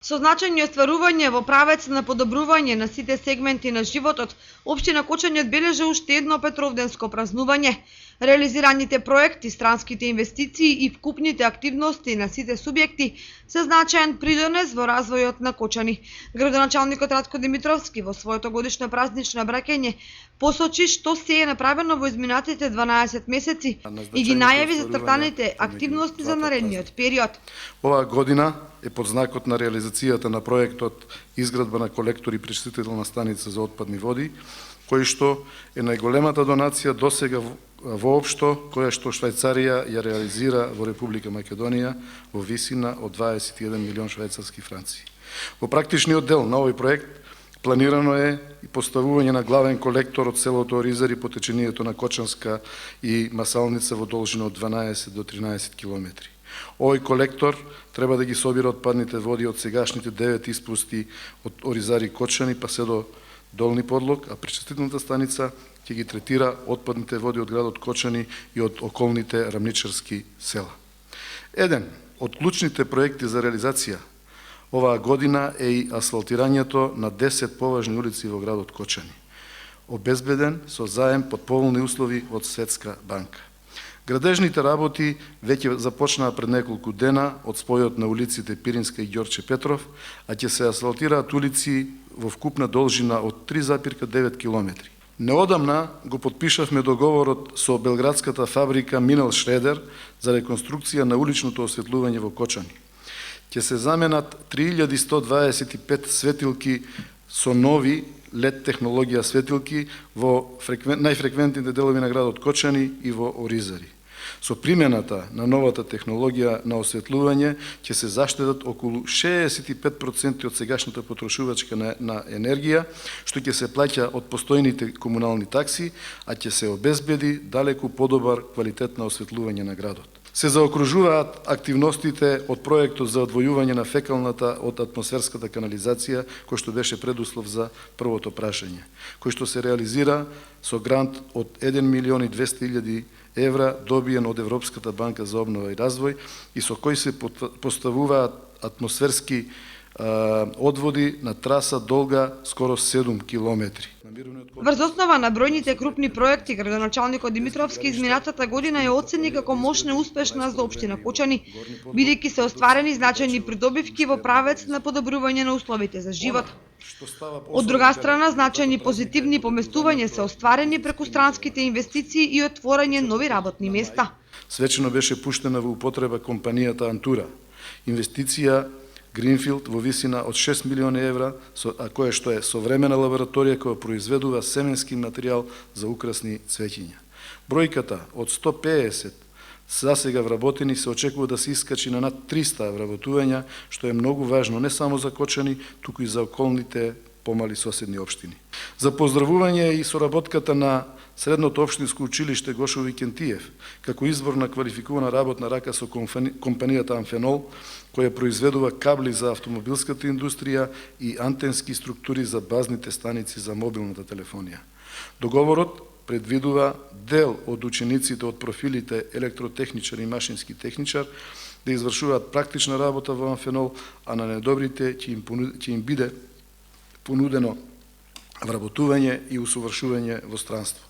Со значајни остварување во правец на подобрување на сите сегменти на животот, општина Кочани одбележа уште едно петровденско празнување. Реализираните проекти, странските инвестиции и вкупните активности на сите субјекти се значаен придонес во развојот на Кочани. Градоначалникот Радко Димитровски во своето годишно празнично обраќање посочи што се е направено во изминатите 12 месеци и ги најави зацртаните активности за наредниот период. Оваа година е под знакот на реализацијата на проектот изградба на колектор и пречистителна станица за отпадни води, кој што е најголемата донација досега воопшто која што Швајцарија ја реализира во Република Македонија во висина од 21 милион швајцарски франци. Во практичниот дел на овој проект планирано е и поставување на главен колектор од селото Оризари по течението на Кочанска и Масалница во должина од 12 до 13 километри. Овој колектор треба да ги собира отпадните води од сегашните 9 испусти од Оризари Кочани па се до Долни Подлог, а пречистителната станица ќе ги третира отпадните води од градот Кочани и од околните рамничарски села. Еден од клучните проекти за реализација оваа година е и асфалтирањето на 10 поважни улици во градот Кочани, обезбеден со заем под поволни услови од Светска банка. Градежните работи веќе започнаа пред неколку дена од спојот на улиците Пиринска и Ѓорче Петров, а ќе се асфалтираат улици во вкупна должина од 3,9 километри. Неодамна го подпишавме договорот со белградската фабрика Минел Шредер за реконструкција на уличното осветлување во Кочани. Ќе се заменат 3125 светилки со нови LED технологија светилки во најфреквентните делови на градот Кочани и во Оризари. Со примената на новата технологија на осветлување ќе се заштедат околу 65% од сегашната потрошувачка на енергија, што ќе се плаќа од постојните комунални такси, а ќе се обезбеди далеку подобар квалитет на осветлување на градот. Се заокружуваат активностите од проектот за одвојување на фекалната од атмосферската канализација, кој што беше предуслов за првото прашање, кој што се реализира со грант од 1.200.000 евра добиен од Европската банка за обнова и развој и со кој се поставуваат атмосферски одводи на траса долга скоро 7 километри. Врз основа на бројните крупни проекти, градоначалникот Димитровски изминатата година ја оцени како мощна и успешна за општина Кочани, бидејќи се остварени значајни придобивки во правец на подобрување на условите за живот. Од друга страна, значајни позитивни поместувања се остварени преку странските инвестиции и отворање нови работни места. Свечено беше пуштена во употреба компанијата Антура. Инвестиција Гринфилд во висина од 6 милиони евра, а која што е современа лабораторија која произведува семенски материјал за украсни цвеќиња. Бројката од 150 засега вработени се очекува да се искачи на над 300 вработувања, што е многу важно не само за Кочани, туку и за околните помали соседни општини. За поздравување и соработката на Средното општинско училиште Гошо Викентиев, како извор на квалификувана работна рака со компанијата Амфенол, која произведува кабли за автомобилската индустрија и антенски структури за базните станици за мобилната телефонија. Договорот предвидува дел од учениците од профилите електротехничар и машински техничар да извршуваат практична работа во Амфенол, а на недобрите ќе им биде понудено вработување и усовршување во странство.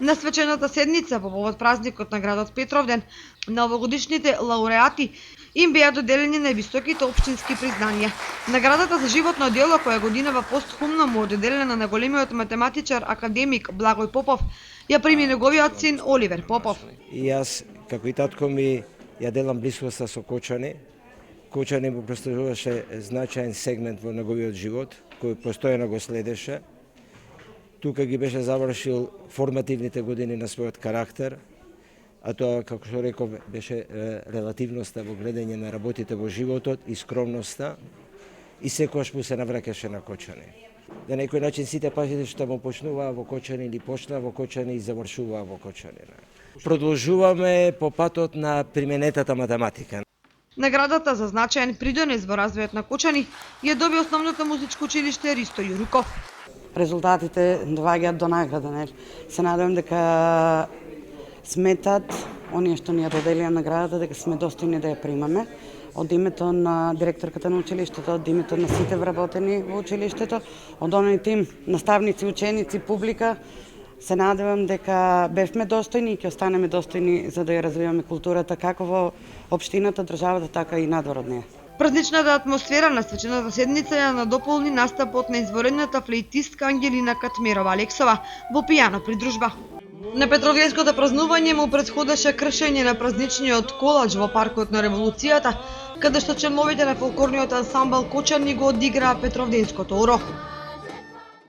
На свечената седница во повод празникот на градот Петровден, на овогодишните лауреати им беа доделени највисоките општински признања. Наградата за животно дело која годинава постхумно му доделена на големиот математичар академик Благој Попов, ја прими неговиот син Оливер Попов. И јас, како и татко ми, ја делам блискоста со Кочани. Кочани му представуваше значаен сегмент во неговиот живот, кој постојано го следеше. Тука ги беше завршил формативните години на својот карактер, а тоа, како што реков, беше релативноста во гледање на работите во животот и скромноста, и секојаш му се навраќаше на Кочани. На некој начин сите патите што му почнуваа во Кочани или почнаа во Кочани и завршуваа во Кочани. Продолжуваме по патот на применетата математика. Наградата за значаен придонес во развојот на Кочани ја доби основното музичко училиште Ристо Јуруков. Резултатите доаѓаат до награда, нели? Се надевам дека сметат оние што ни ја доделија наградата дека сме достојни да ја примаме. од името на директорката на училиштето, од името на сите вработени во училиштето, од оној тим наставници, ученици, публика. Се надевам дека бевме достојни и ќе останеме достојни за да ја развиваме културата како во општината, државата, така и надвор од неја. Празничната атмосфера на свечената седница ја надополни настапот на изворената флейтистка Ангелина Катмирова Алексова во пијана придружба. На Петровденското празнување му претходеше кршење на празничниот колач во паркот на Револуцијата, каде што членовите на фолклорниот ансамбл Кочани го одиграа Петровденското уроху.